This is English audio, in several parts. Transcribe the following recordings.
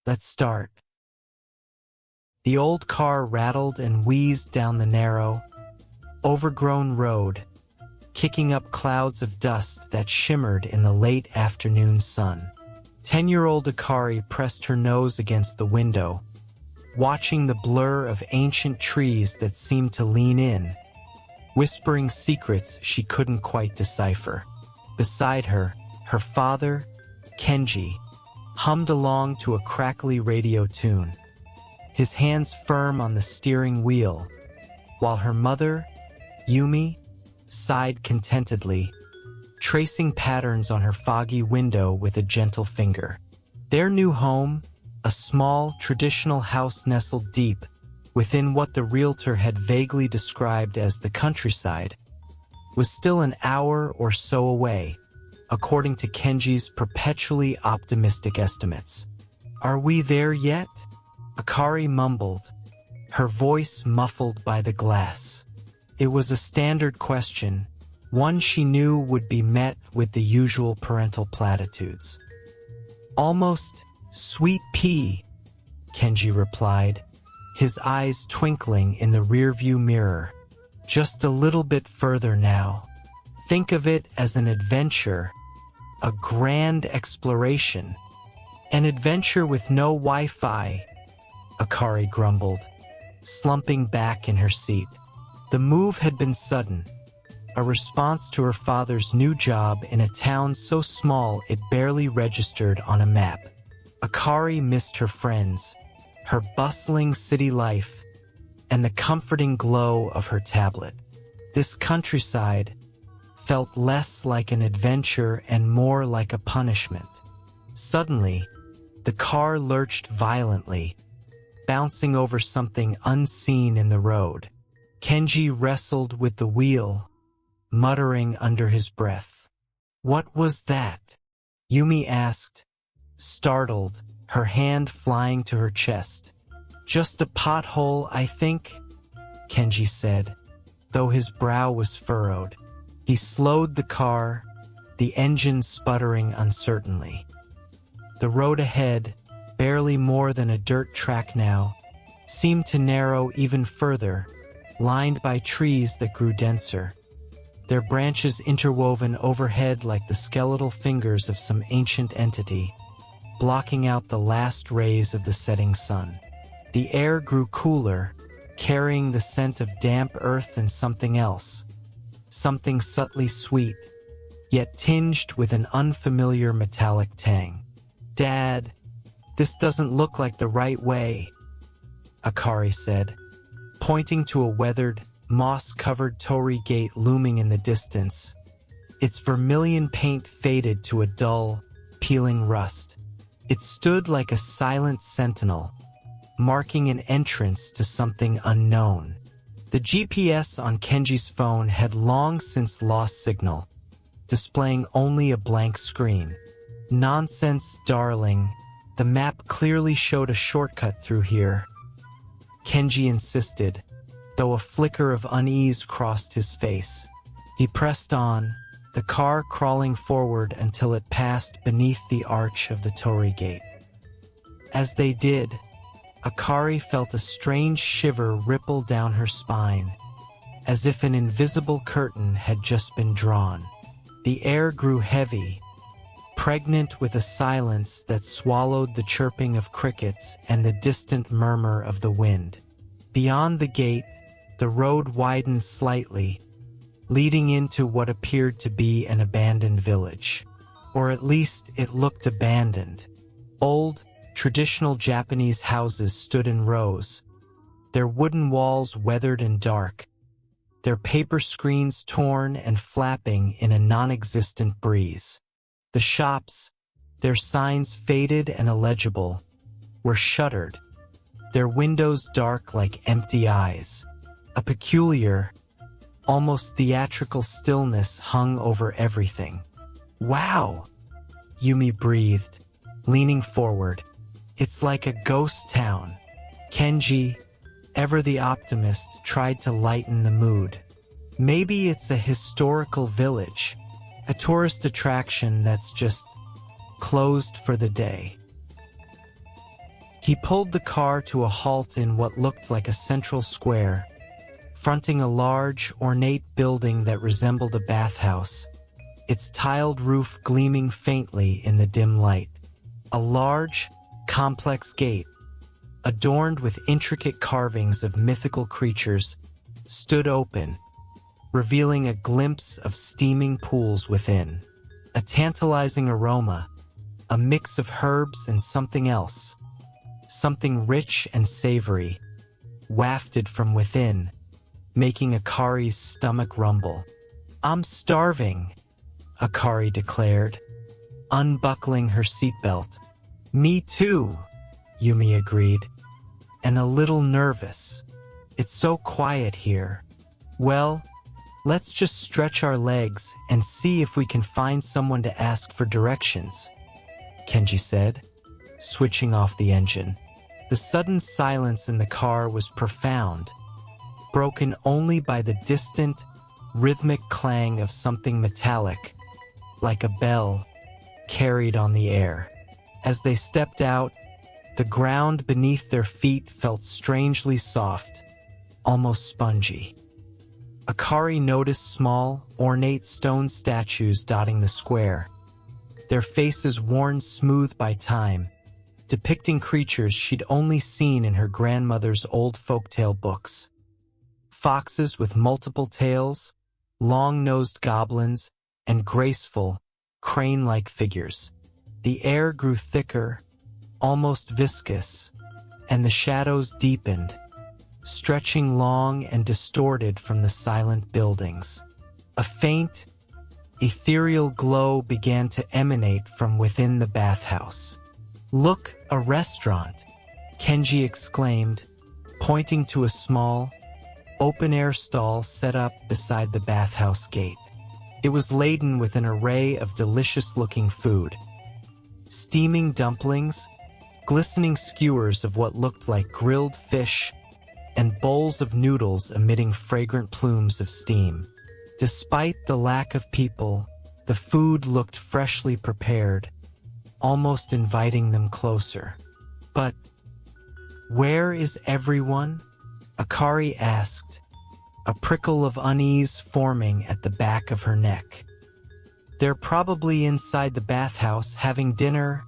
Let's start. The old car rattled and wheezed down the narrow, overgrown road, kicking up clouds of dust that shimmered in the late afternoon sun. 10-year-old Akari pressed her nose against the window, watching the blur of ancient trees that seemed to lean in, whispering secrets she couldn't quite decipher. Beside her, her father, Kenji, hummed along to a crackly radio tune, his hands firm on the steering wheel, while her mother, Yumi, sighed contentedly, tracing patterns on her foggy window with a gentle finger. Their new home, a small, traditional house nestled deep within what the realtor had vaguely described as the countryside, was still an hour or so away, according to Kenji's perpetually optimistic estimates. "Are we there yet?" Akari mumbled, her voice muffled by the glass. It was a standard question, one she knew would be met with the usual parental platitudes. "Almost, sweet pea," Kenji replied, his eyes twinkling in the rearview mirror. "Just a little bit further now. Think of it as an adventure, a grand exploration. An adventure with no Wi-Fi," Akari grumbled, slumping back in her seat. The move had been sudden, a response to her father's new job in a town so small it barely registered on a map. Akari missed her friends, her bustling city life, and the comforting glow of her tablet. This countryside felt less like an adventure and more like a punishment. Suddenly, the car lurched violently, bouncing over something unseen in the road. Kenji wrestled with the wheel, muttering under his breath. "What was that?" Yumi asked, startled, her hand flying to her chest. "Just a pothole, I think," Kenji said, though his brow was furrowed. He slowed the car, the engine sputtering uncertainly. The road ahead, barely more than a dirt track now, seemed to narrow even further, lined by trees that grew denser, their branches interwoven overhead like the skeletal fingers of some ancient entity, blocking out the last rays of the setting sun. The air grew cooler, carrying the scent of damp earth and something else, something subtly sweet, yet tinged with an unfamiliar metallic tang. "Dad, this doesn't look like the right way," Akari said, pointing to a weathered, moss-covered torii gate looming in the distance, its vermilion paint faded to a dull, peeling rust. It stood like a silent sentinel, marking an entrance to something unknown. The GPS on Kenji's phone had long since lost signal, displaying only a blank screen. "Nonsense, darling. The map clearly showed a shortcut through here," Kenji insisted, though a flicker of unease crossed his face. He pressed on, the car crawling forward until it passed beneath the arch of the torii gate. As they did, Akari felt a strange shiver ripple down her spine, as if an invisible curtain had just been drawn. The air grew heavy, pregnant with a silence that swallowed the chirping of crickets and the distant murmur of the wind. Beyond the gate, the road widened slightly, leading into what appeared to be an abandoned village. Or at least it looked abandoned. Old, traditional Japanese houses stood in rows, their wooden walls weathered and dark, their paper screens torn and flapping in a non-existent breeze. The shops, their signs faded and illegible, were shuttered, their windows dark like empty eyes. A peculiar, almost theatrical stillness hung over everything. "Wow," Yumi breathed, leaning forward. "It's like a ghost town." Kenji, ever the optimist, tried to lighten the mood. "Maybe it's a historical village, a tourist attraction that's just closed for the day." He pulled the car to a halt in what looked like a central square, fronting a large, ornate building that resembled a bathhouse, its tiled roof gleaming faintly in the dim light. A large, complex gate, adorned with intricate carvings of mythical creatures, stood open, revealing a glimpse of steaming pools within. A tantalizing aroma, a mix of herbs and something else, something rich and savory, wafted from within, making Akari's stomach rumble. "I'm starving," Akari declared, unbuckling her seatbelt. "Me too," Yumi agreed, "and a little nervous. It's so quiet here. Well, let's just stretch our legs and see if we can find someone to ask for directions," Kenji said, switching off the engine. The sudden silence in the car was profound, broken only by the distant, rhythmic clang of something metallic, like a bell, carried on the air. As they stepped out, the ground beneath their feet felt strangely soft, almost spongy. Akari noticed small, ornate stone statues dotting the square, their faces worn smooth by time, depicting creatures she'd only seen in her grandmother's old folktale books. Foxes with multiple tails, long-nosed goblins, and graceful, crane-like figures. The air grew thicker, almost viscous, and the shadows deepened, stretching long and distorted from the silent buildings. A faint, ethereal glow began to emanate from within the bathhouse. "Look, a restaurant," Kenji exclaimed, pointing to a small, open-air stall set up beside the bathhouse gate. It was laden with an array of delicious-looking food. Steaming dumplings, glistening skewers of what looked like grilled fish, and bowls of noodles emitting fragrant plumes of steam. Despite the lack of people, the food looked freshly prepared, almost inviting them closer. "But where is everyone?" Akari asked, a prickle of unease forming at the back of her neck. "They're probably inside the bathhouse having dinner,"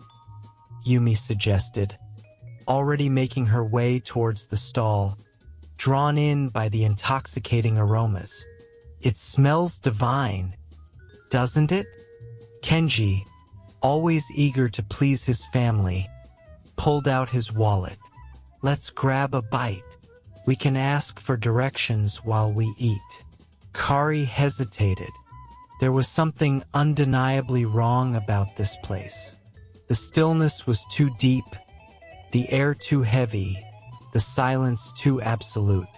Yumi suggested, already making her way towards the stall, drawn in by the intoxicating aromas. "It smells divine, doesn't it?" Kenji, always eager to please his family, pulled out his wallet. "Let's grab a bite. We can ask for directions while we eat." Kari hesitated. There was something undeniably wrong about this place. The stillness was too deep, the air too heavy, the silence too absolute.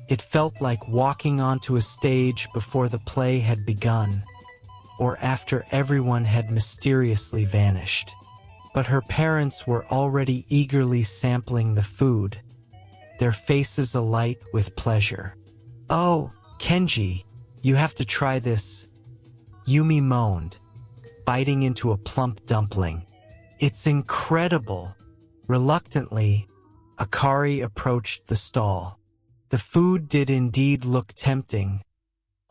It felt like walking onto a stage before the play had begun, or after everyone had mysteriously vanished. But her parents were already eagerly sampling the food, their faces alight with pleasure. "Oh, Kenji, you have to try this," Yumi moaned, biting into a plump dumpling. "It's incredible." Reluctantly, Akari approached the stall. The food did indeed look tempting,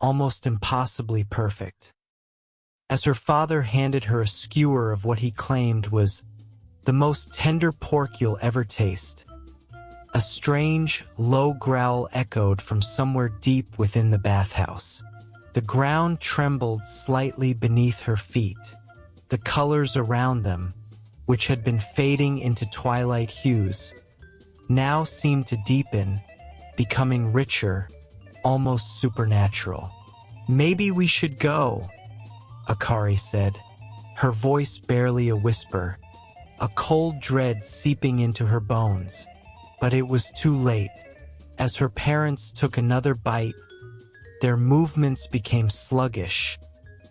almost impossibly perfect. As her father handed her a skewer of what he claimed was the most tender pork you'll ever taste, a strange, low growl echoed from somewhere deep within the bathhouse. The ground trembled slightly beneath her feet. The colors around them, which had been fading into twilight hues, now seemed to deepen, becoming richer, almost supernatural. "Maybe we should go," Akari said, her voice barely a whisper, a cold dread seeping into her bones. But it was too late. As her parents took another bite, their movements became sluggish,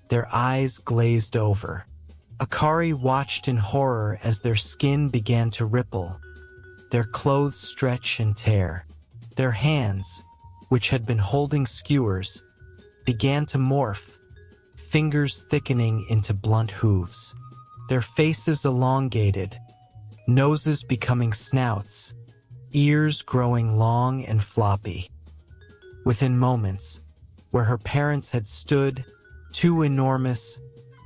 their eyes glazed over. Akari watched in horror as their skin began to ripple, their clothes stretch and tear. Their hands, which had been holding skewers, began to morph, fingers thickening into blunt hooves. Their faces elongated, noses becoming snouts, ears growing long and floppy. Within moments, where her parents had stood, two enormous,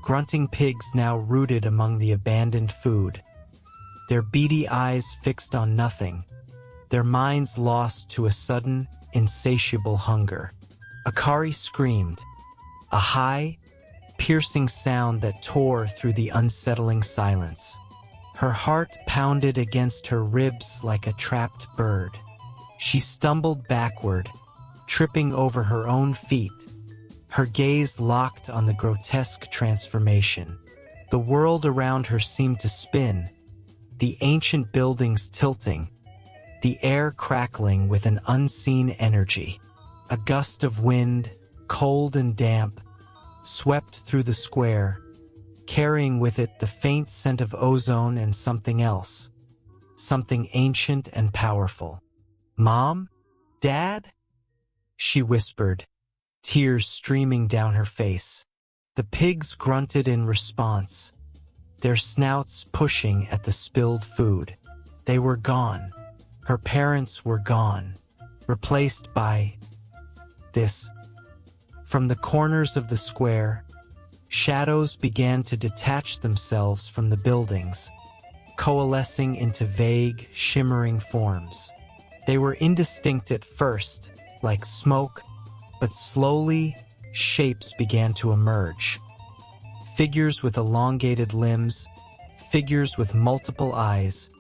grunting pigs now rooted among the abandoned food, their beady eyes fixed on nothing, their minds lost to a sudden, insatiable hunger. Akari screamed, a high, piercing sound that tore through the unsettling silence. Her heart pounded against her ribs like a trapped bird. She stumbled backward, tripping over her own feet, her gaze locked on the grotesque transformation. The world around her seemed to spin, the ancient buildings tilting, the air crackling with an unseen energy. A gust of wind, cold and damp, swept through the square, carrying with it the faint scent of ozone and something else, something ancient and powerful. "Mom? Dad?" she whispered, tears streaming down her face. The pigs grunted in response, their snouts pushing at the spilled food. They were gone. Her parents were gone, replaced by this. From the corners of the square, shadows began to detach themselves from the buildings, coalescing into vague, shimmering forms. They were indistinct at first, like smoke, but slowly, shapes began to emerge. Figures with elongated limbs, figures with multiple eyes,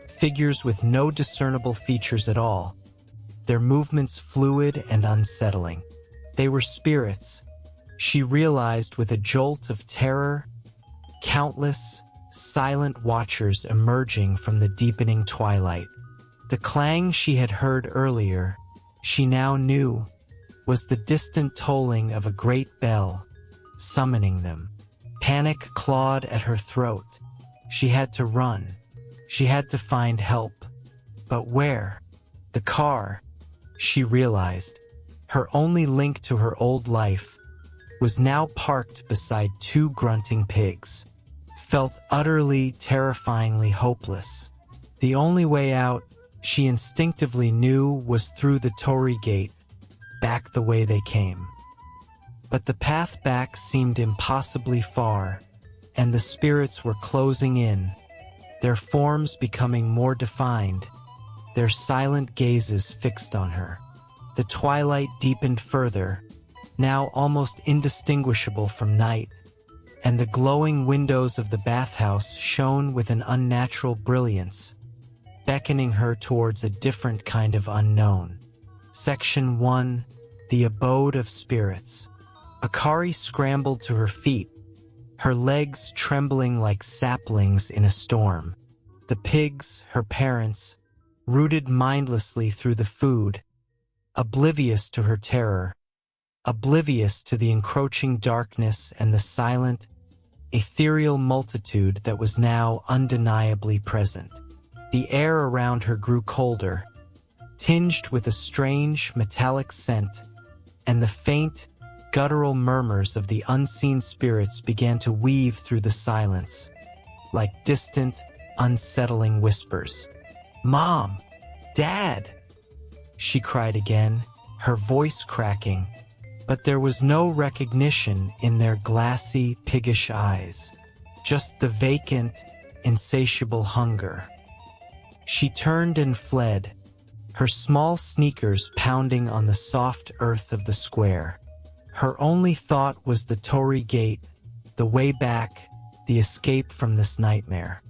figures with no discernible features at all, their movements fluid and unsettling. They were spirits, she realized with a jolt of terror, countless, silent watchers emerging from the deepening twilight. The clang she had heard earlier, she now knew, was the distant tolling of a great bell, summoning them. Panic clawed at her throat. She had to run. She had to find help. But where? The car, she realized, her only link to her old life, was now parked beside two grunting pigs. Felt utterly, terrifyingly hopeless. The only way out, she instinctively knew, was through the torii gate, back the way they came. But the path back seemed impossibly far, and the spirits were closing in, their forms becoming more defined, their silent gazes fixed on her. The twilight deepened further, now almost indistinguishable from night, and the glowing windows of the bathhouse shone with an unnatural brilliance, beckoning her towards a different kind of unknown. Section 1. The Abode of Spirits. Akari scrambled to her feet, her legs trembling like saplings in a storm. The pigs, her parents, rooted mindlessly through the food, oblivious to her terror, oblivious to the encroaching darkness and the silent, ethereal multitude that was now undeniably present. The air around her grew colder, tinged with a strange, metallic scent, and the faint, guttural murmurs of the unseen spirits began to weave through the silence, like distant, unsettling whispers. "Mom! Dad!" she cried again, her voice cracking, but there was no recognition in their glassy, piggish eyes, just the vacant, insatiable hunger. She turned and fled, her small sneakers pounding on the soft earth of the square. Her only thought was the torii gate, the way back, the escape from this nightmare.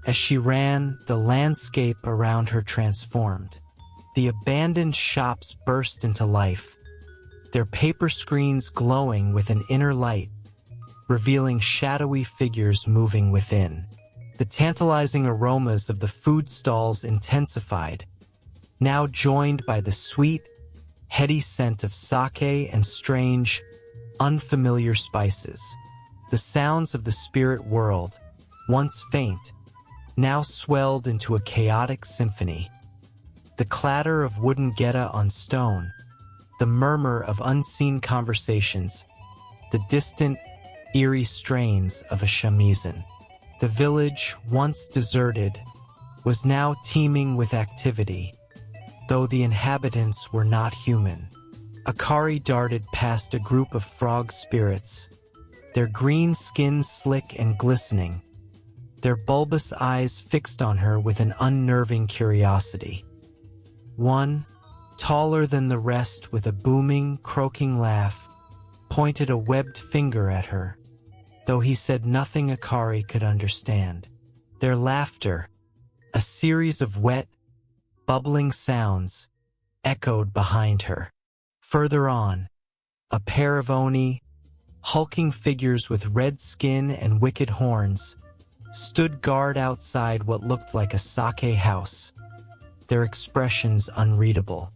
As she ran, the landscape around her transformed. The abandoned shops burst into life, their paper screens glowing with an inner light, revealing shadowy figures moving within. The tantalizing aromas of the food stalls intensified, now joined by the sweet, heady scent of sake and strange, unfamiliar spices. The sounds of the spirit world, once faint, now swelled into a chaotic symphony. The clatter of wooden geta on stone, the murmur of unseen conversations, the distant, eerie strains of a shamisen. The village, once deserted, was now teeming with activity, though the inhabitants were not human. Akari darted past a group of frog spirits, their green skins slick and glistening, their bulbous eyes fixed on her with an unnerving curiosity. One, taller than the rest with a booming, croaking laugh, pointed a webbed finger at her, though he said nothing Akari could understand. Their laughter, a series of wet, bubbling sounds, echoed behind her. Further on, a pair of oni, hulking figures with red skin and wicked horns, stood guard outside what looked like a sake house, their expressions unreadable.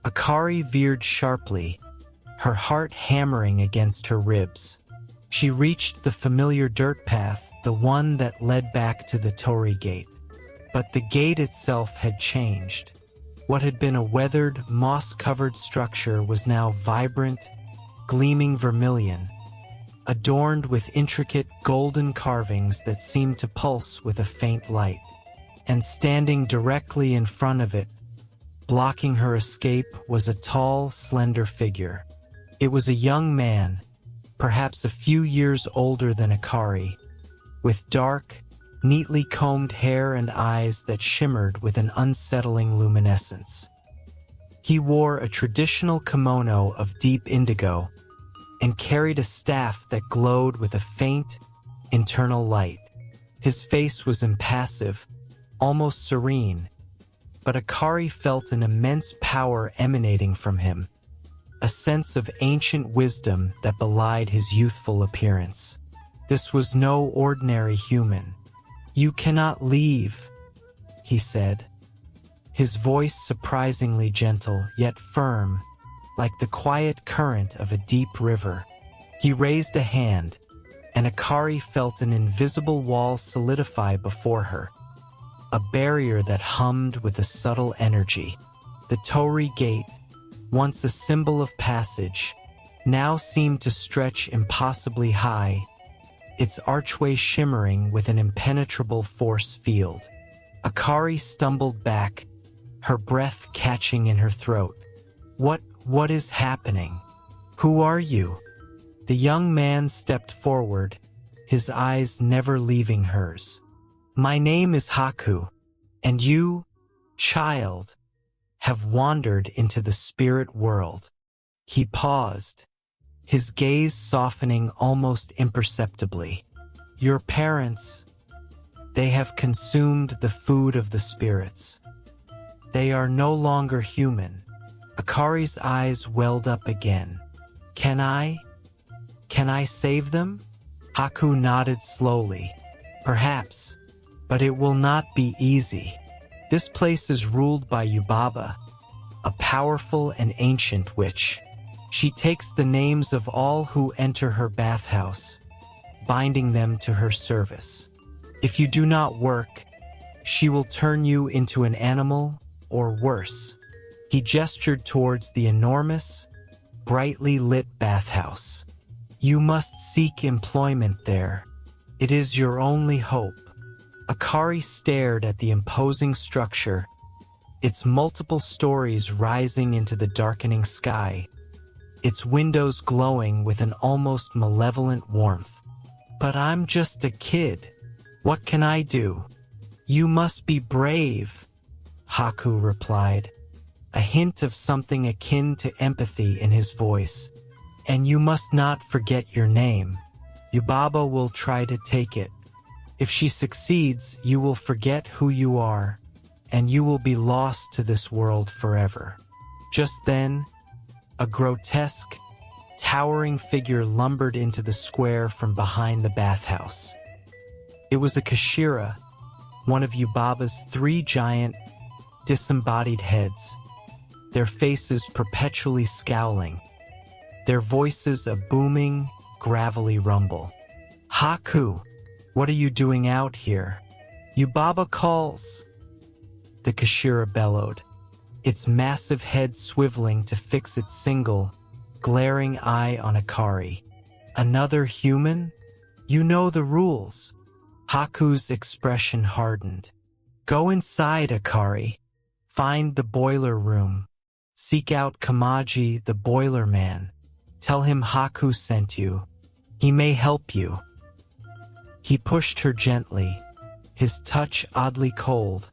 Akari veered sharply, her heart hammering against her ribs. She reached the familiar dirt path, the one that led back to the Torii Gate. But the gate itself had changed. What had been a weathered, moss-covered structure was now vibrant, gleaming vermilion, adorned with intricate golden carvings that seemed to pulse with a faint light. And standing directly in front of it, blocking her escape, was a tall, slender figure. It was a young man, perhaps a few years older than Akari, with dark, neatly combed hair and eyes that shimmered with an unsettling luminescence. He wore a traditional kimono of deep indigo and carried a staff that glowed with a faint, internal light. His face was impassive, almost serene, but Akari felt an immense power emanating from him, a sense of ancient wisdom that belied his youthful appearance. This was no ordinary human. "You cannot leave," he said, his voice surprisingly gentle yet firm, like the quiet current of a deep river. He raised a hand, and Akari felt an invisible wall solidify before her, a barrier that hummed with a subtle energy. The Torii Gate, once a symbol of passage, now seemed to stretch impossibly high, its archway shimmering with an impenetrable force field. Akari stumbled back, her breath catching in her throat. What is happening? Who are you?" The young man stepped forward, his eyes never leaving hers. "My name is Haku, and you, child, have wandered into the spirit world." He paused, his gaze softening almost imperceptibly. "Your parents, they have consumed the food of the spirits. They are no longer human." Akari's eyes welled up again. Can I save them?" Haku nodded slowly. "Perhaps, but it will not be easy. This place is ruled by Yubaba, a powerful and ancient witch. She takes the names of all who enter her bathhouse, binding them to her service. If you do not work, she will turn you into an animal, or worse." He gestured towards the enormous, brightly lit bathhouse. "You must seek employment there. It is your only hope." Akari stared at the imposing structure, its multiple stories rising into the darkening sky, its windows glowing with an almost malevolent warmth. "But I'm just a kid. What can I do?" "You must be brave," Haku replied, a hint of something akin to empathy in his voice. "And you must not forget your name. Yubaba will try to take it. If she succeeds, you will forget who you are, and you will be lost to this world forever." Just then, a grotesque, towering figure lumbered into the square from behind the bathhouse. It was a Kashira, one of Yubaba's 3 giant, disembodied heads, their faces perpetually scowling, their voices a booming, gravelly rumble. "Haku, what are you doing out here?" "Yubaba calls," the Kashira bellowed, its massive head swiveling to fix its single, glaring eye on Akari. "Another human? You know the rules." Haku's expression hardened. Go inside, Akari. Find the boiler room. Seek out Kamaji, the boiler man. Tell him Haku sent you. He may help you." He pushed her gently, his touch oddly cold,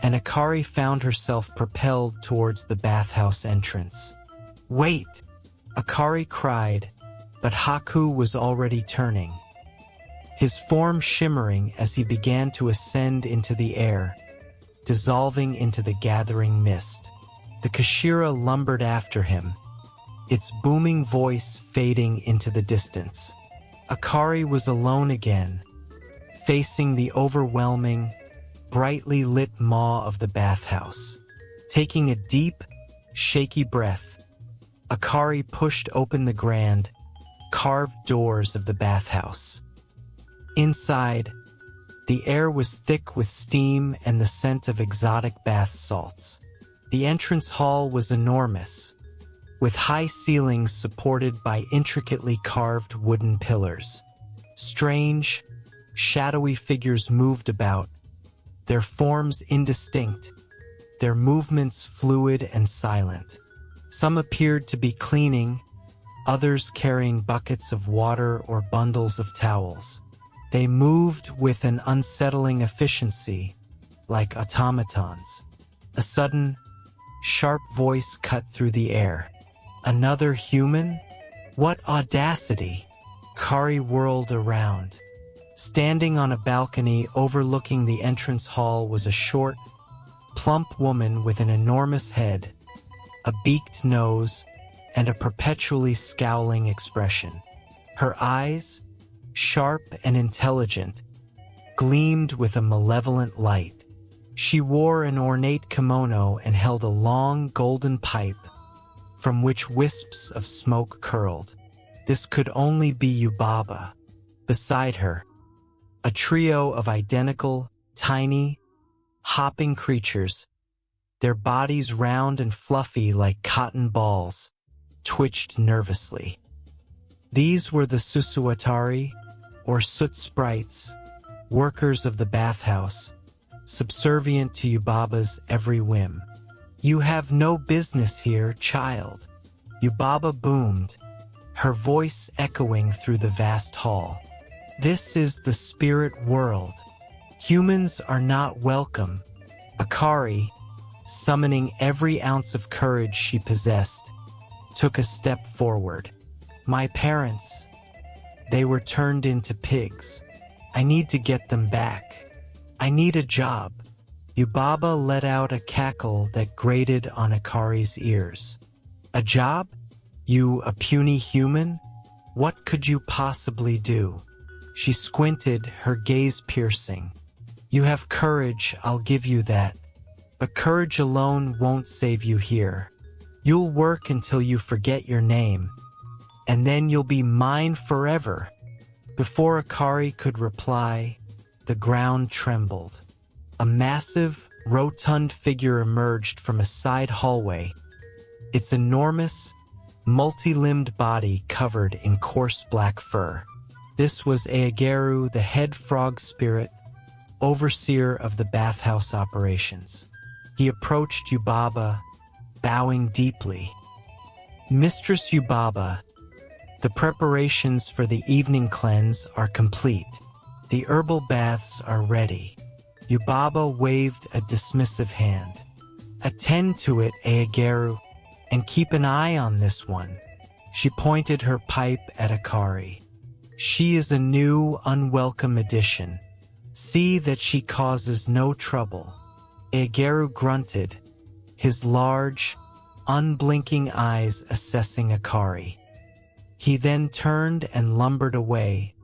and Akari found herself propelled towards the bathhouse entrance. "Wait!" Akari cried, but Haku was already turning, his form shimmering as he began to ascend into the air, dissolving into the gathering mist. The Kashira lumbered after him, its booming voice fading into the distance. Akari was alone again, facing the overwhelming, brightly lit maw of the bathhouse. Taking a deep, shaky breath, Akari pushed open the grand, carved doors of the bathhouse. Inside, the air was thick with steam and the scent of exotic bath salts. The entrance hall was enormous, with high ceilings supported by intricately carved wooden pillars. Strange, shadowy figures moved about, their forms indistinct, their movements fluid and silent. Some appeared to be cleaning, others carrying buckets of water or bundles of towels. They moved with an unsettling efficiency, like automatons. A sudden, sharp voice cut through the air. "Another human? What audacity!" Kari whirled around. Standing on a balcony overlooking the entrance hall was a short, plump woman with an enormous head, a beaked nose, and a perpetually scowling expression. Her eyes, sharp and intelligent, gleamed with a malevolent light. She wore an ornate kimono and held a long golden pipe, from which wisps of smoke curled. This could only be Yubaba. Beside her, a trio of identical, tiny, hopping creatures, their bodies round and fluffy like cotton balls, twitched nervously. These were the Susuatari, or soot sprites, workers of the bathhouse, subservient to Yubaba's every whim. "You have no business here, child," Yubaba boomed, her voice echoing through the vast hall. "This is the spirit world. Humans are not welcome." Akari, summoning every ounce of courage she possessed, took a step forward. "My parents, they were turned into pigs. I need to get them back. I need a job." Yubaba let out a cackle that grated on Akari's ears. "A job? You, a puny human? What could you possibly do?" She squinted, her gaze piercing. "You have courage, I'll give you that. But courage alone won't save you here. You'll work until you forget your name, and then you'll be mine forever." Before Akari could reply, the ground trembled. A massive, rotund figure emerged from a side hallway, its enormous, multi-limbed body covered in coarse black fur. This was Aegeru, the head frog spirit, overseer of the bathhouse operations. He approached Yubaba, bowing deeply. "Mistress Yubaba, the preparations for the evening cleanse are complete. The herbal baths are ready." Yubaba waved a dismissive hand. "Attend to it, Aegeru, and keep an eye on this one." She pointed her pipe at Akari. "She is a new, unwelcome addition. See that she causes no trouble." Aegeru grunted, his large, unblinking eyes assessing Akari. He then turned and lumbered away,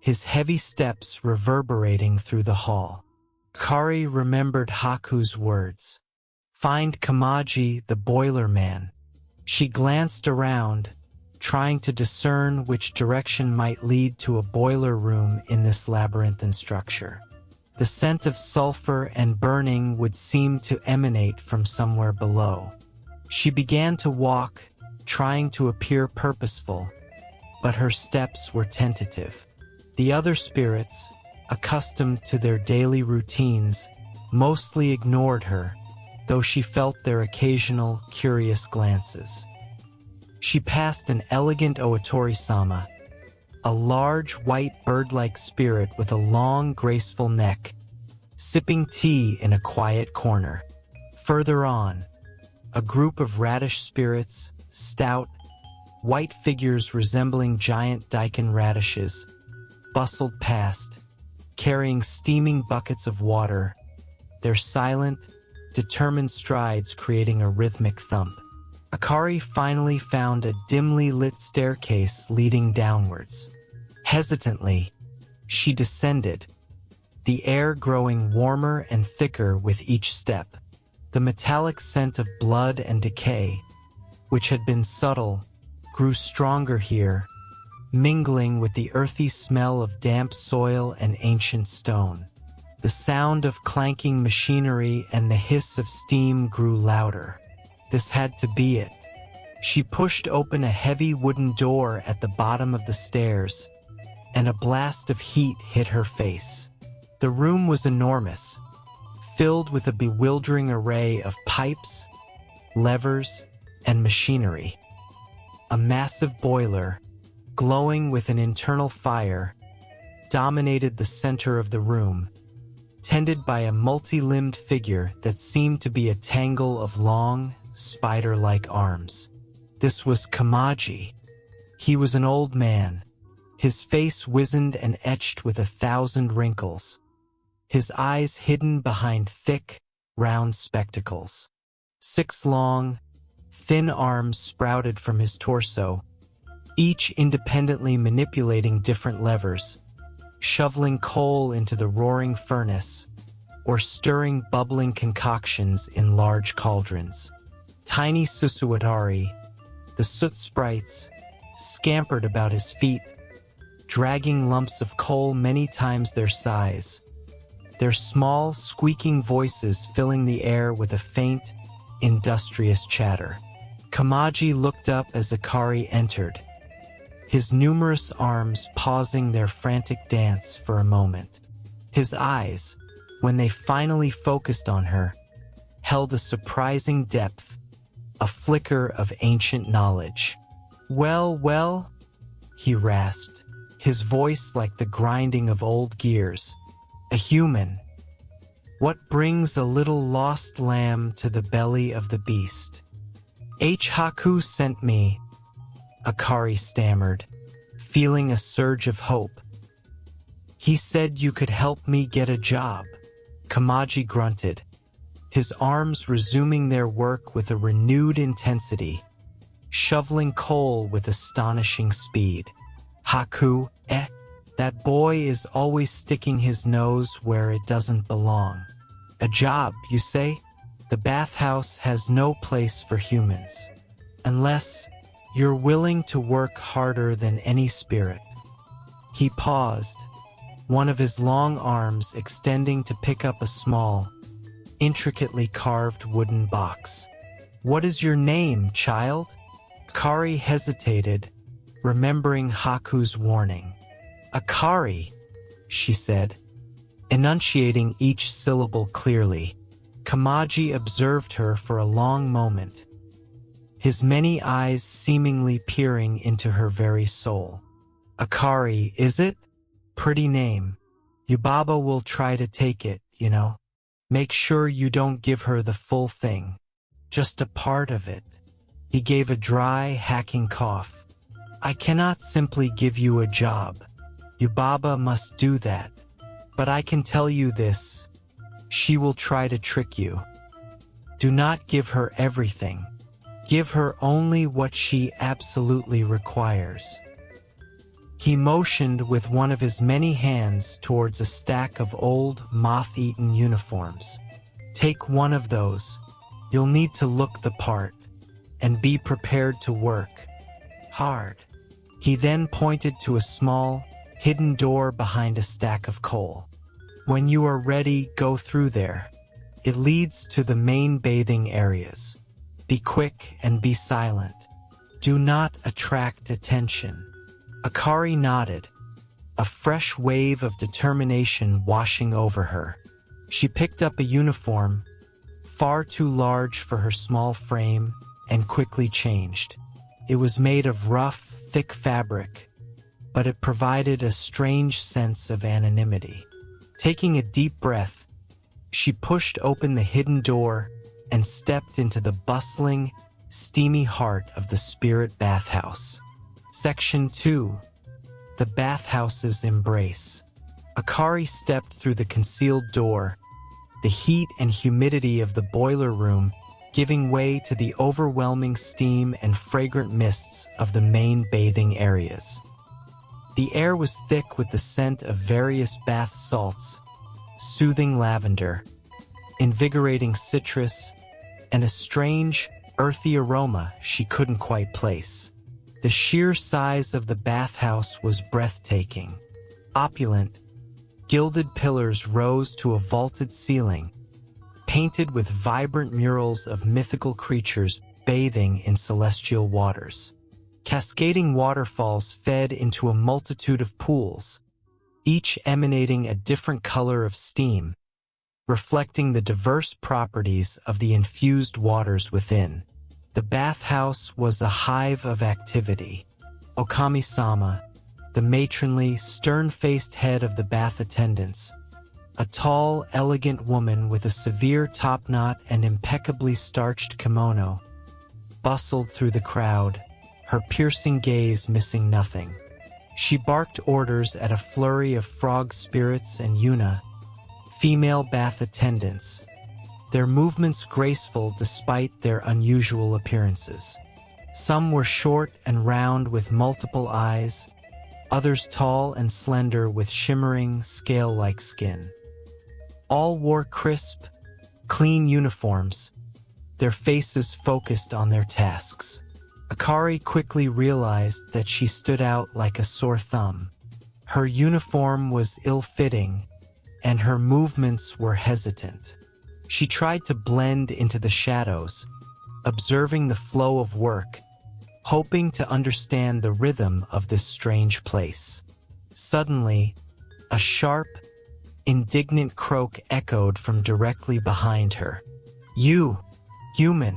his heavy steps reverberating through the hall. Akari remembered Haku's words. "Find Kamaji, the boiler man." She glanced around, trying to discern which direction might lead to a boiler room in this labyrinthine structure. The scent of sulfur and burning would seem to emanate from somewhere below. She began to walk, trying to appear purposeful, but her steps were tentative. The other spirits, accustomed to their daily routines, mostly ignored her, though she felt their occasional, curious glances. She passed an elegant Okami-sama, a large, white bird-like spirit with a long, graceful neck, sipping tea in a quiet corner. Further on, a group of radish spirits, stout, white figures resembling giant daikon radishes, bustled past, carrying steaming buckets of water, their silent, determined strides creating a rhythmic thump. Akari finally found a dimly lit staircase leading downwards. Hesitantly, she descended, the air growing warmer and thicker with each step. The metallic scent of blood and decay, which had been subtle, grew stronger here, mingling with the earthy smell of damp soil and ancient stone. The sound of clanking machinery and the hiss of steam grew louder. This had to be it. She pushed open a heavy wooden door at the bottom of the stairs, and a blast of heat hit her face. The room was enormous, filled with a bewildering array of pipes, levers, and machinery. A massive boiler, glowing with an internal fire, dominated the center of the room, tended by a multi-limbed figure that seemed to be a tangle of long, spider-like arms. This was Kamaji. He was an old man, his face wizened and etched with 1,000 wrinkles, his eyes hidden behind thick, round spectacles. 6 long, thin arms sprouted from his torso, each independently manipulating different levers, shoveling coal into the roaring furnace, or stirring bubbling concoctions in large cauldrons. Tiny Susuwatari, the soot sprites, scampered about his feet, dragging lumps of coal many times their size, their small, squeaking voices filling the air with a faint, industrious chatter. Kamaji looked up as Akari entered, his numerous arms pausing their frantic dance for a moment. His eyes, when they finally focused on her, held a surprising depth, a flicker of ancient knowledge. "Well, well," he rasped, his voice like the grinding of old gears. "A human. What brings a little lost lamb to the belly of the beast?" Haku sent me," Akari stammered, feeling a surge of hope. "He said you could help me get a job." Kamaji grunted, his arms resuming their work with a renewed intensity, shoveling coal with astonishing speed. "Haku, that boy is always sticking his nose where it doesn't belong. A job, you say? The bathhouse has no place for humans. Unless you're willing to work harder than any spirit." He paused, one of his long arms extending to pick up a small, intricately carved wooden box. "What is your name, child?" Akari hesitated, remembering Haku's warning. "Akari," she said, enunciating each syllable clearly. Kamaji observed her for a long moment, his many eyes seemingly peering into her very soul. "Akari, is it? Pretty name. Yubaba will try to take it, you know. Make sure you don't give her the full thing. Just a part of it." He gave a dry, hacking cough. "I cannot simply give you a job. Yubaba must do that. But I can tell you this. She will try to trick you. Do not give her everything. Give her only what she absolutely requires." He motioned with one of his many hands towards a stack of old, moth-eaten uniforms. "Take one of those. You'll need to look the part, and be prepared to work hard." He then pointed to a small, hidden door behind a stack of coal. "When you are ready, go through there. It leads to the main bathing areas. Be quick and be silent. Do not attract attention." Akari nodded, a fresh wave of determination washing over her. She picked up a uniform, far too large for her small frame, and quickly changed. It was made of rough, thick fabric, but it provided a strange sense of anonymity. Taking a deep breath, she pushed open the hidden door and stepped into the bustling, steamy heart of the Spirit Bathhouse. Section 2. The Bathhouse's Embrace. Akari stepped through the concealed door, the heat and humidity of the boiler room giving way to the overwhelming steam and fragrant mists of the main bathing areas. The air was thick with the scent of various bath salts, soothing lavender, invigorating citrus, and a strange, earthy aroma she couldn't quite place. The sheer size of the bathhouse was breathtaking. Opulent, gilded pillars rose to a vaulted ceiling, painted with vibrant murals of mythical creatures bathing in celestial waters. Cascading waterfalls fed into a multitude of pools, each emanating a different color of steam, reflecting the diverse properties of the infused waters within. The bathhouse was a hive of activity. Okami-sama, the matronly, stern-faced head of the bath attendants, a tall, elegant woman with a severe topknot and impeccably starched kimono, bustled through the crowd, her piercing gaze missing nothing. She barked orders at a flurry of frog spirits and Yuna, female bath attendants, their movements graceful despite their unusual appearances. Some were short and round with multiple eyes, others tall and slender with shimmering, scale-like skin. All wore crisp, clean uniforms, their faces focused on their tasks. Akari quickly realized that she stood out like a sore thumb. Her uniform was ill-fitting, and her movements were hesitant. She tried to blend into the shadows, observing the flow of work, hoping to understand the rhythm of this strange place. Suddenly, a sharp, indignant croak echoed from directly behind her. "You, human,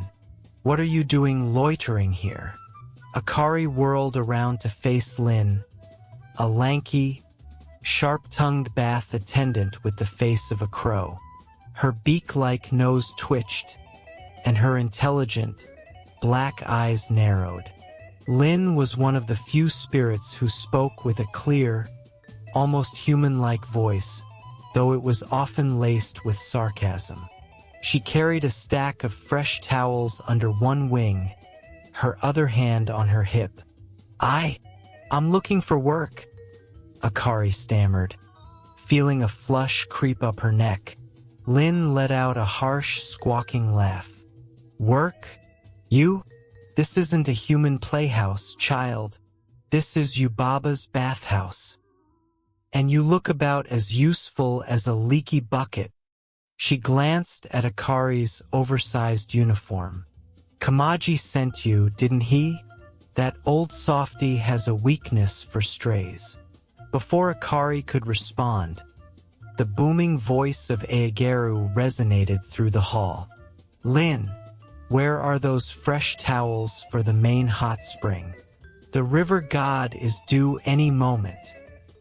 what are you doing loitering here?" Akari whirled around to face Lin, a lanky, sharp-tongued bath attendant with the face of a crow. Her beak-like nose twitched, and her intelligent, black eyes narrowed. Lin was one of the few spirits who spoke with a clear, almost human-like voice, though it was often laced with sarcasm. She carried a stack of fresh towels under one wing, her other hand on her hip. I'm looking for work," Akari stammered, feeling a flush creep up her neck. Lin let out a harsh, squawking laugh. "Work? You? This isn't a human playhouse, child. This is Yubaba's bathhouse. And you look about as useful as a leaky bucket." She glanced at Akari's oversized uniform. "Kamaji sent you, didn't he? That old softy has a weakness for strays." Before Akari could respond, the booming voice of Aegeru resonated through the hall. "Lin, where are those fresh towels for the main hot spring? The river god is due any moment."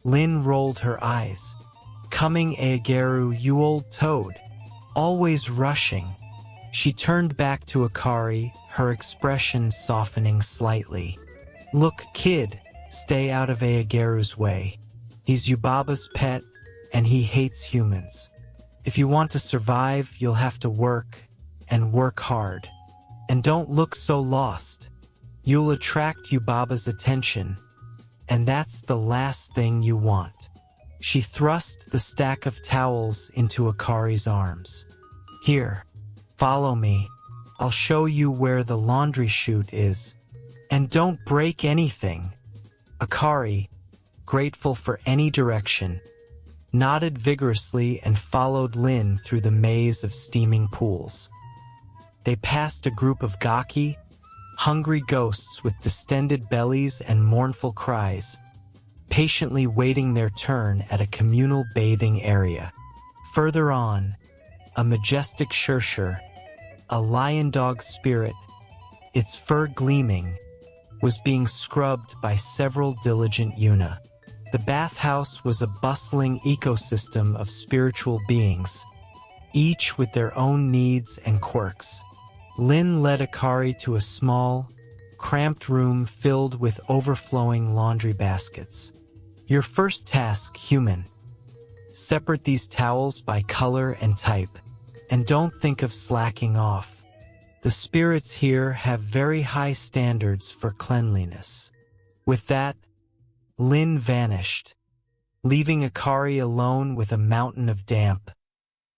Lin rolled her eyes. "Coming, Aegeru, you old toad. Always rushing." She turned back to Akari, her expression softening slightly. "Look, kid, stay out of Aegeru's way. He's Yubaba's pet, and he hates humans. If you want to survive, you'll have to work, and work hard. And don't look so lost. You'll attract Yubaba's attention, and that's the last thing you want." She thrust the stack of towels into Akari's arms. "Here, follow me. I'll show you where the laundry chute is. And don't break anything." Akari, grateful for any direction, nodded vigorously and followed Lin through the maze of steaming pools. They passed a group of gaki, hungry ghosts with distended bellies and mournful cries, patiently waiting their turn at a communal bathing area. Further on, a majestic Shirshir, a lion-dog spirit, its fur gleaming, was being scrubbed by several diligent Yuna. The bathhouse was a bustling ecosystem of spiritual beings, each with their own needs and quirks. Lin led Akari to a small, cramped room filled with overflowing laundry baskets. Your first task, human. Separate these towels by color and type, and don't think of slacking off. The spirits here have very high standards for cleanliness. With that, Lin vanished, leaving Akari alone with a mountain of damp,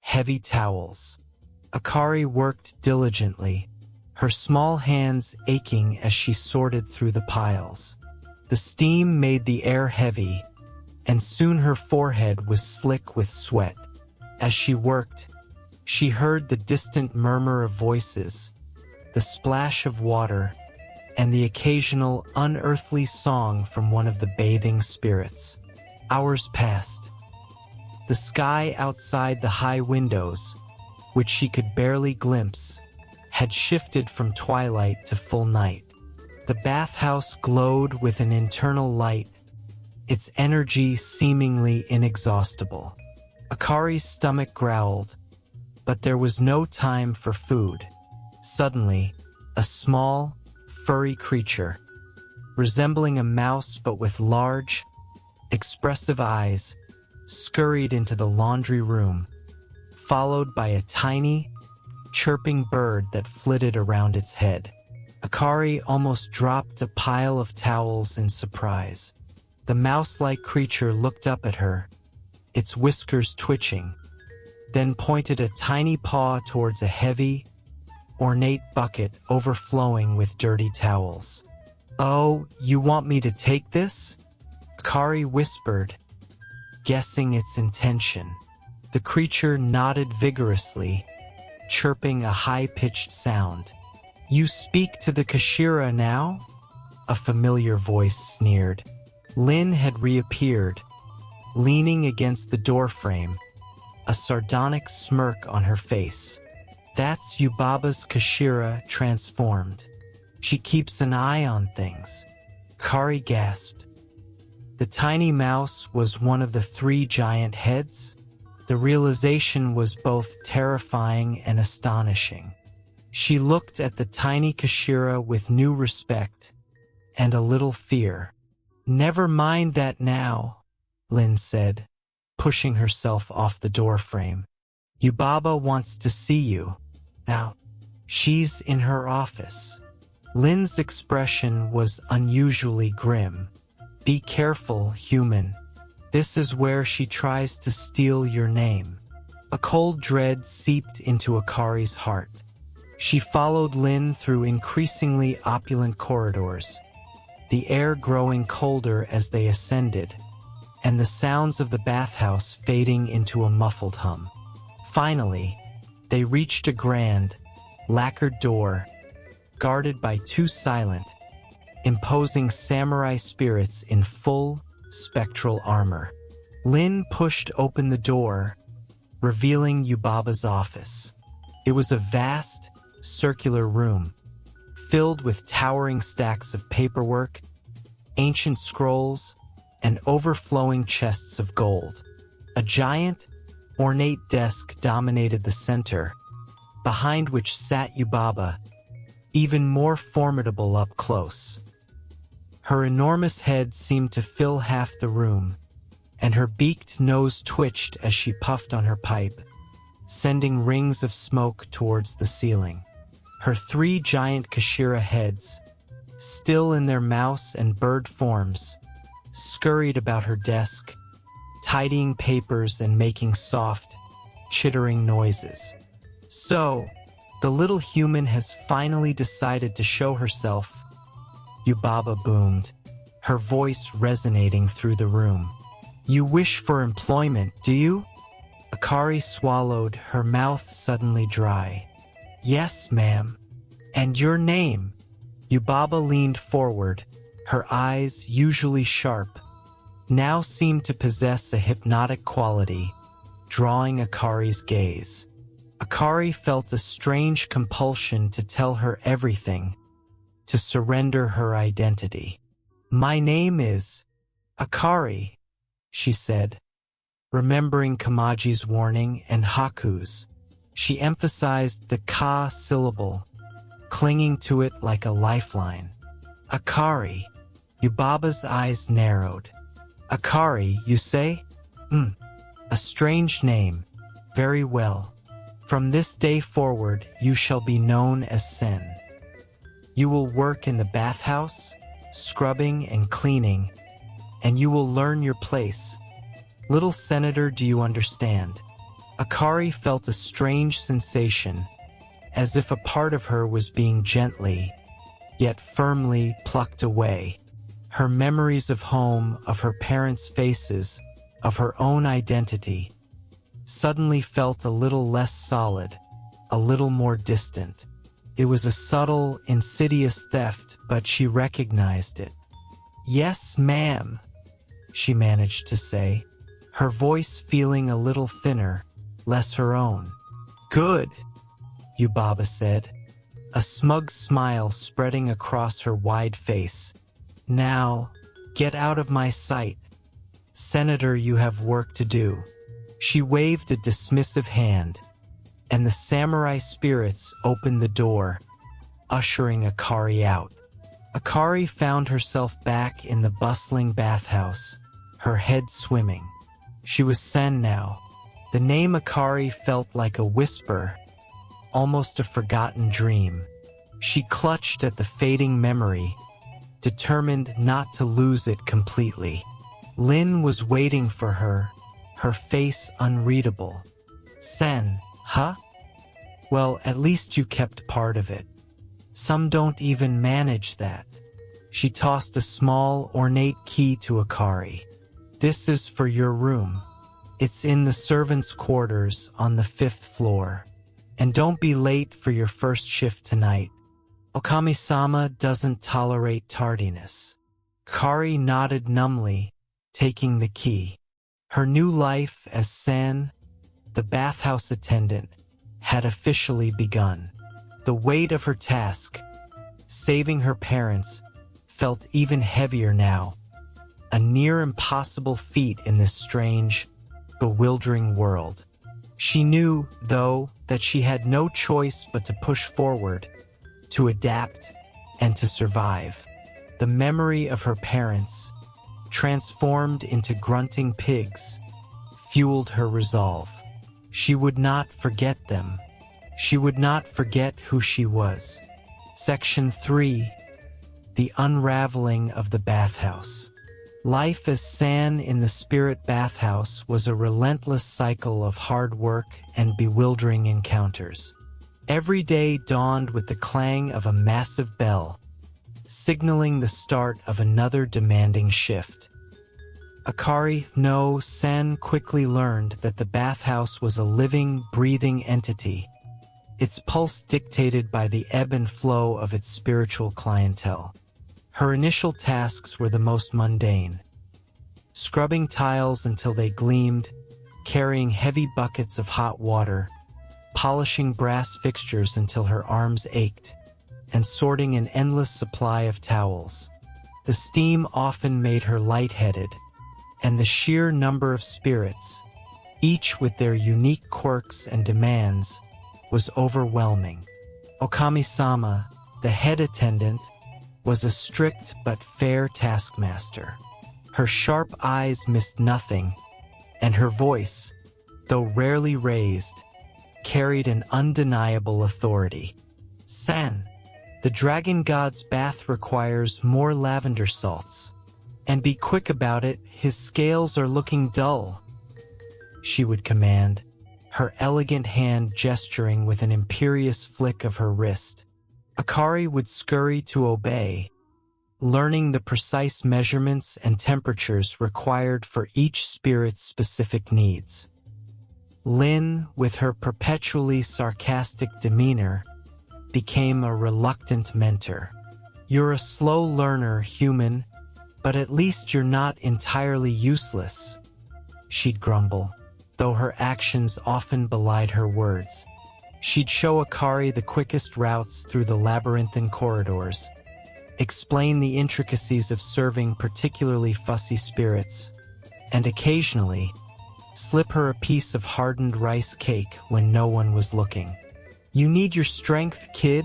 heavy towels. Akari worked diligently, her small hands aching as she sorted through the piles. The steam made the air heavy, and soon her forehead was slick with sweat. As she worked, she heard the distant murmur of voices, the splash of water, and the occasional unearthly song from one of the bathing spirits. Hours passed. The sky outside the high windows, which she could barely glimpse, had shifted from twilight to full night. The bathhouse glowed with an internal light, its energy seemingly inexhaustible. Akari's stomach growled, but there was no time for food. Suddenly, a small, furry creature, resembling a mouse but with large, expressive eyes, scurried into the laundry room, followed by a tiny, chirping bird that flitted around its head. Akari almost dropped a pile of towels in surprise. The mouse-like creature looked up at her, its whiskers twitching, then pointed a tiny paw towards a heavy, ornate bucket overflowing with dirty towels. "Oh, you want me to take this?" Akari whispered, guessing its intention. The creature nodded vigorously, chirping a high-pitched sound. "You speak to the Kashira now?" A familiar voice sneered. Lin had reappeared, leaning against the doorframe, a sardonic smirk on her face. "That's Yubaba's Kashira transformed. She keeps an eye on things." Kari gasped. The tiny mouse was one of the 3 giant heads? The realization was both terrifying and astonishing. She looked at the tiny Kashira with new respect and a little fear. "Never mind that now," Lin said, pushing herself off the doorframe. "Yubaba wants to see you. Now, she's in her office." Lin's expression was unusually grim. "Be careful, human. This is where she tries to steal your name." A cold dread seeped into Akari's heart. She followed Lin through increasingly opulent corridors, the air growing colder as they ascended, and the sounds of the bathhouse fading into a muffled hum. Finally, they reached a grand, lacquered door, guarded by 2 silent, imposing samurai spirits in full, spectral armor. Lin pushed open the door, revealing Yubaba's office. It was a vast, circular room, filled with towering stacks of paperwork, ancient scrolls, and overflowing chests of gold. A giant, ornate desk dominated the center, behind which sat Yubaba, even more formidable up close. Her enormous head seemed to fill half the room, and her beaked nose twitched as she puffed on her pipe, sending rings of smoke towards the ceiling. Her 3 giant Kashira heads, still in their mouse and bird forms, scurried about her desk, tidying papers and making soft, chittering noises. "So, the little human has finally decided to show herself," Yubaba boomed, her voice resonating through the room. "You wish for employment, do you?" Akari swallowed, her mouth suddenly dry. "Yes, ma'am. And your name?" Yubaba leaned forward, her eyes, usually sharp, now seemed to possess a hypnotic quality, drawing Akari's gaze. Akari felt a strange compulsion to tell her everything, to surrender her identity. "My name is Akari," she said, remembering Kamaji's warning and Haku's. She emphasized the ka syllable, clinging to it like a lifeline. "Akari." Yubaba's eyes narrowed. "Akari, you say? A strange name. Very well. From this day forward, you shall be known as Sen. You will work in the bathhouse, scrubbing and cleaning, and you will learn your place. Little Senator, do you understand?" Akari felt a strange sensation, as if a part of her was being gently, yet firmly plucked away. Her memories of home, of her parents' faces, of her own identity, suddenly felt a little less solid, a little more distant. It was a subtle, insidious theft, but she recognized it. "Yes, ma'am," she managed to say, her voice feeling a little thinner, less her own. "Good," Yubaba said, a smug smile spreading across her wide face. "Now, get out of my sight. Senator, you have work to do." She waved a dismissive hand, and the samurai spirits opened the door, ushering Akari out. Akari found herself back in the bustling bathhouse, her head swimming. She was Sen now. The name Akari felt like a whisper, almost a forgotten dream. She clutched at the fading memory, determined not to lose it completely. Lin was waiting for her, her face unreadable. "Sen, huh? Well, at least you kept part of it. Some don't even manage that." She tossed a small, ornate key to Akari. "This is for your room. It's in the servants' quarters on the 5th floor. And don't be late for your first shift tonight. Okami-sama doesn't tolerate tardiness." Akari nodded numbly, taking the key. Her new life as Sen, the bathhouse attendant, had officially begun. The weight of her task, saving her parents, felt even heavier now, a near impossible feat in this strange, bewildering world. She knew, though, that she had no choice but to push forward, to adapt, and to survive. The memory of her parents, transformed into grunting pigs, fueled her resolve. She would not forget them. She would not forget who she was. Section 3. The Unraveling of the Bathhouse. Life as San in the Spirit Bathhouse was a relentless cycle of hard work and bewildering encounters. Every day dawned with the clang of a massive bell, signaling the start of another demanding shift. San quickly learned that the bathhouse was a living, breathing entity, its pulse dictated by the ebb and flow of its spiritual clientele. Her initial tasks were the most mundane: scrubbing tiles until they gleamed, carrying heavy buckets of hot water, polishing brass fixtures until her arms ached, and sorting an endless supply of towels. The steam often made her lightheaded, and the sheer number of spirits, each with their unique quirks and demands, was overwhelming. Okami-sama, the head attendant, was a strict but fair taskmaster. Her sharp eyes missed nothing, and her voice, though rarely raised, carried an undeniable authority. "San, the dragon god's bath requires more lavender salts. And be quick about it, his scales are looking dull," she would command, her elegant hand gesturing with an imperious flick of her wrist. Akari would scurry to obey, learning the precise measurements and temperatures required for each spirit's specific needs. Lin, with her perpetually sarcastic demeanor, became a reluctant mentor. "You're a slow learner, human, but at least you're not entirely useless," she'd grumble. though her actions often belied her words. She'd show Akari the quickest routes through the labyrinthine corridors, explain the intricacies of serving particularly fussy spirits, and occasionally slip her a piece of hardened rice cake when no one was looking. "You need your strength, kid,"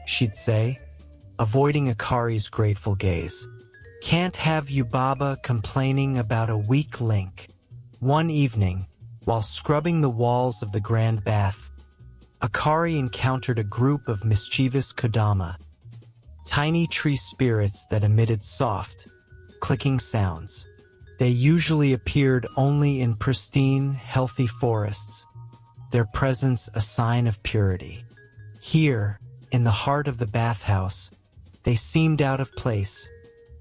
she'd say, avoiding Akari's grateful gaze. "Can't have Yubaba complaining about a weak link." One evening, while scrubbing the walls of the grand bath, Akari encountered a group of mischievous kodama, tiny tree spirits that emitted soft, clicking sounds. They usually appeared only in pristine, healthy forests, their presence a sign of purity. Here, in the heart of the bathhouse, they seemed out of place,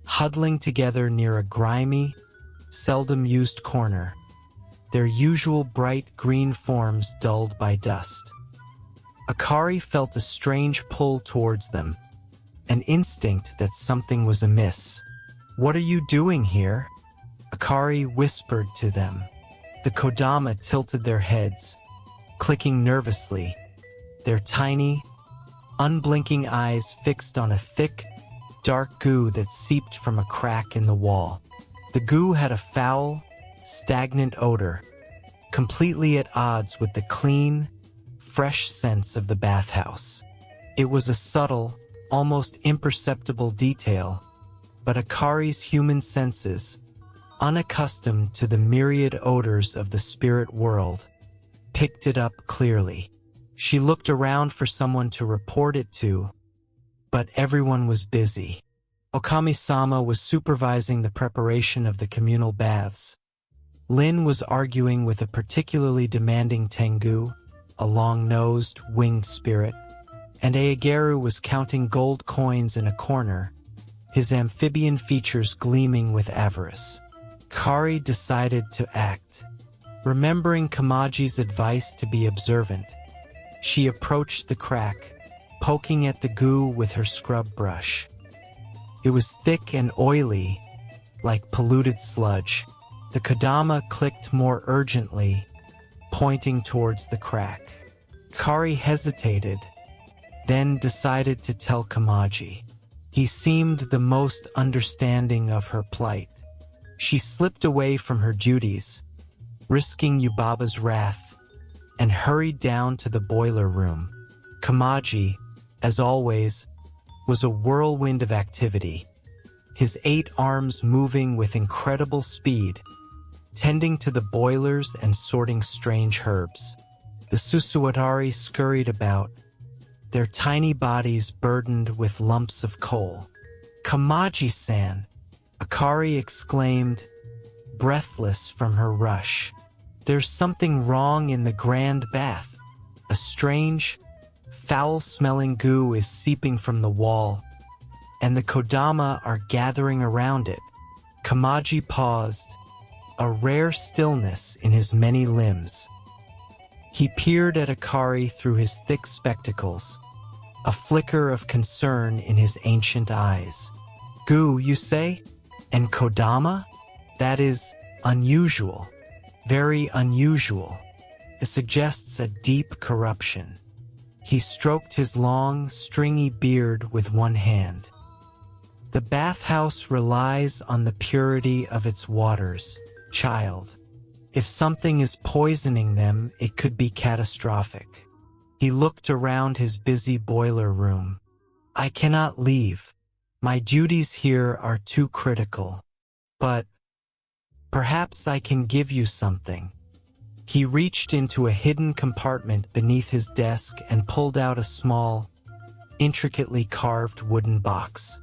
huddling together near a grimy, seldom-used corner, their usual bright green forms dulled by dust. Akari felt a strange pull towards them, an instinct that something was amiss. "What are you doing here?" Akari whispered to them. The kodama tilted their heads, clicking nervously, their tiny, unblinking eyes fixed on a thick, dark goo that seeped from a crack in the wall. The goo had a foul, stagnant odor, completely at odds with the clean, fresh sense of the bathhouse. It was a subtle, almost imperceptible detail, but Akari's human senses, unaccustomed to the myriad odors of the spirit world, picked it up clearly. She looked around for someone to report it to, but everyone was busy. Okami-sama was supervising the preparation of the communal baths. Lin was arguing with a particularly demanding tengu, a long-nosed, winged spirit, and Aegeru was counting gold coins in a corner, his amphibian features gleaming with avarice. Akari decided to act. Remembering Kamaji's advice to be observant, she approached the crack, poking at the goo with her scrub brush. It was thick and oily, like polluted sludge. The kodama clicked more urgently, pointing towards the crack. Akari hesitated, then decided to tell Kamaji. He seemed the most understanding of her plight. She slipped away from her duties, risking Yubaba's wrath, and hurried down to the boiler room. Kamaji, as always, was a whirlwind of activity, his 8 arms moving with incredible speed, tending to the boilers and sorting strange herbs. The Susuwatari scurried about, their tiny bodies burdened with lumps of coal. "Kamaji-san!" Akari exclaimed, breathless from her rush. "There's something wrong in the grand bath. A strange, foul-smelling goo is seeping from the wall, and the kodama are gathering around it." Kamaji paused, a rare stillness in his many limbs. He peered at Akari through his thick spectacles, a flicker of concern in his ancient eyes. "Goo, you say? And kodama? That is unusual. Very unusual. It suggests a deep corruption." He stroked his long, stringy beard with one hand. "The bathhouse relies on the purity of its waters, child. If something is poisoning them, it could be catastrophic." He looked around his busy boiler room. "I cannot leave. My duties here are too critical. But perhaps I can give you something." He reached into a hidden compartment beneath his desk and pulled out a small, intricately carved wooden box.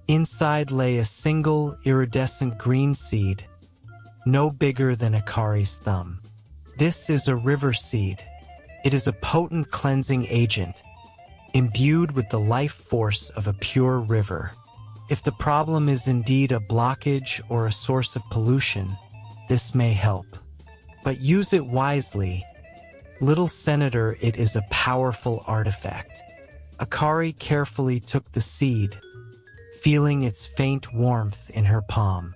Inside lay a single iridescent green seed, no bigger than Akari's thumb. "This is a river seed. It is a potent cleansing agent, imbued with the life force of a pure river. If the problem is indeed a blockage or a source of pollution, this may help. But use it wisely. Little Senator, it is a powerful artifact." Akari carefully took the seed, feeling its faint warmth in her palm.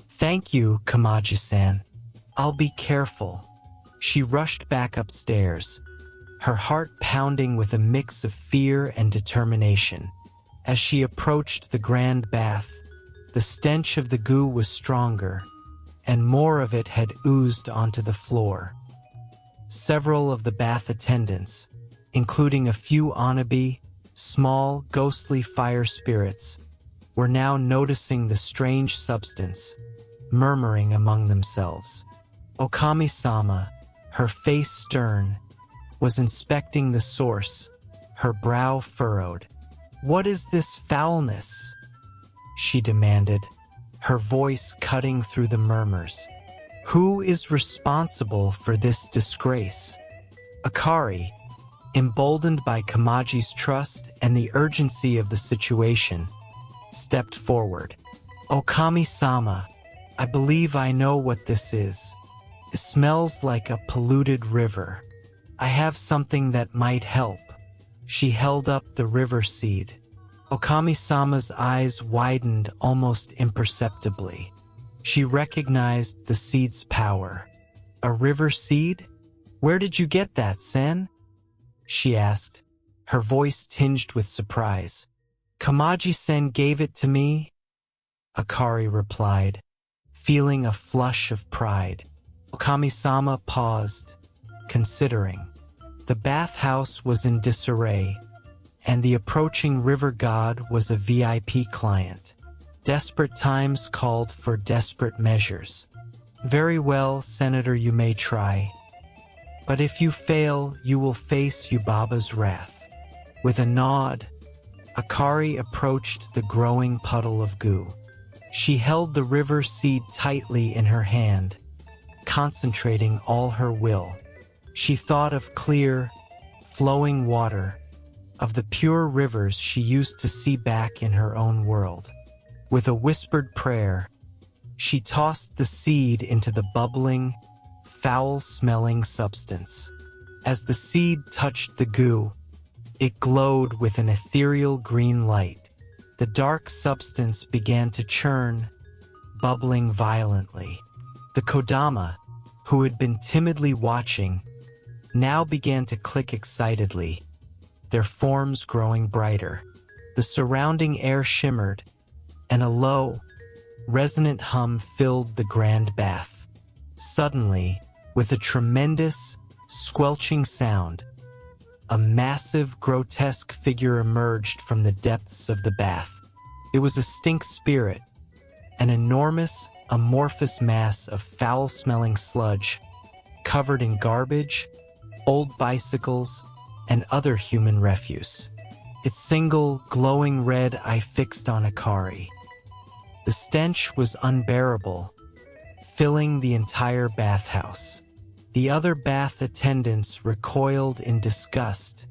"Thank you, Kamaji-san. I'll be careful." She rushed back upstairs, her heart pounding with a mix of fear and determination. As she approached the grand bath, the stench of the goo was stronger, and more of it had oozed onto the floor. Several of the bath attendants, including a few Anabi, small, ghostly fire spirits, were now noticing the strange substance, murmuring among themselves. Okami-sama, her face stern, was inspecting the source, her brow furrowed. "What is this foulness?" she demanded, her voice cutting through the murmurs. "Who is responsible for this disgrace?" Akari, emboldened by Kamaji's trust and the urgency of the situation, stepped forward. "Okami-sama, I believe I know what this is. It smells like a polluted river. I have something that might help." She held up the river seed. Okami-sama's eyes widened almost imperceptibly. She recognized the seed's power. "A river seed? Where did you get that, Sen?" she asked, her voice tinged with surprise. "Kamaji-sen gave it to me," Akari replied, feeling a flush of pride. Okami-sama paused, considering. The bathhouse was in disarray, and the approaching river god was a VIP client. Desperate times called for desperate measures. "Very well, Senator, you may try. But if you fail, you will face Yubaba's wrath." With a nod, Akari approached the growing puddle of goo. She held the river seed tightly in her hand, concentrating all her will. She thought of clear, flowing water, of the pure rivers she used to see back in her own world. With a whispered prayer, she tossed the seed into the bubbling, foul-smelling substance. As the seed touched the goo, it glowed with an ethereal green light. The dark substance began to churn, bubbling violently. The Kodama, who had been timidly watching, now began to click excitedly, their forms growing brighter. The surrounding air shimmered, and a low, resonant hum filled the grand bath. Suddenly, with a tremendous, squelching sound, a massive, grotesque figure emerged from the depths of the bath. It was a stink spirit, an enormous, amorphous mass of foul-smelling sludge, covered in garbage, old bicycles, and other human refuse. Its single, glowing red eye fixed on Akari. The stench was unbearable, filling the entire bathhouse. The other bath attendants recoiled in disgust,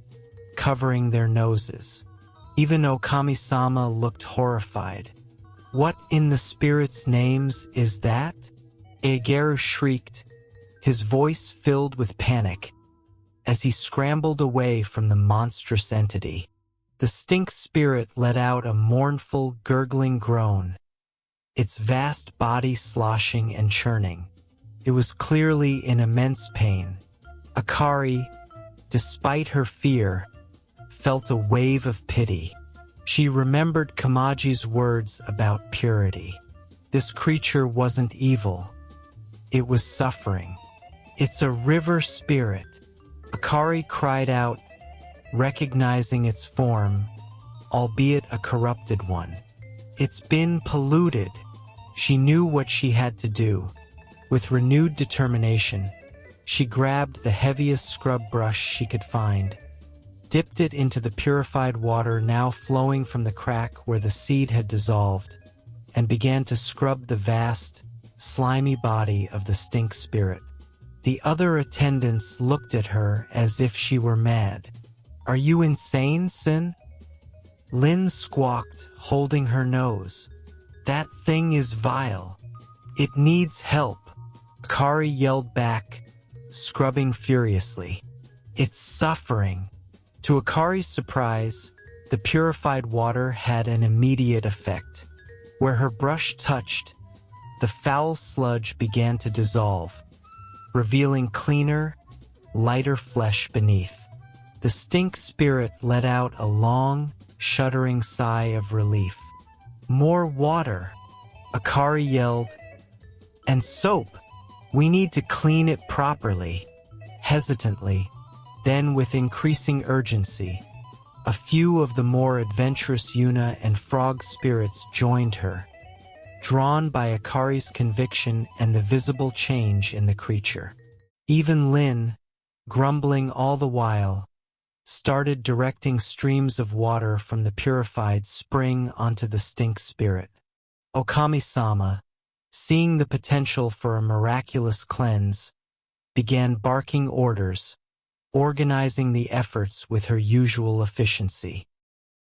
covering their noses. Even Okami-sama looked horrified. "What in the spirit's names is that?" Ageru shrieked, his voice filled with panic, as he scrambled away from the monstrous entity. The stink spirit let out a mournful, gurgling groan, its vast body sloshing and churning. It was clearly in immense pain. Akari, despite her fear, felt a wave of pity. She remembered Kamaji's words about purity. This creature wasn't evil. It was suffering. "It's a river spirit," Akari cried out, recognizing its form, albeit a corrupted one. "It's been polluted." She knew what she had to do. With renewed determination, she grabbed the heaviest scrub brush she could find, dipped it into the purified water now flowing from the crack where the seed had dissolved, and began to scrub the vast, slimy body of the stink spirit. The other attendants looked at her as if she were mad. "Are you insane, Sin?" Lin squawked, holding her nose. "That thing is vile. It needs help." Akari yelled back, scrubbing furiously. "It's suffering." To Akari's surprise, the purified water had an immediate effect. Where her brush touched, the foul sludge began to dissolve, revealing cleaner, lighter flesh beneath. The stink spirit let out a long, shuddering sigh of relief. "More water," Akari yelled. "And soap. We need to clean it properly." Hesitantly, then with increasing urgency, a few of the more adventurous Yuna and frog spirits joined her, drawn by Akari's conviction and the visible change in the creature. Even Lin, grumbling all the while, started directing streams of water from the purified spring onto the stink spirit. Okami-sama, seeing the potential for a miraculous cleanse, began barking orders, organizing the efforts with her usual efficiency.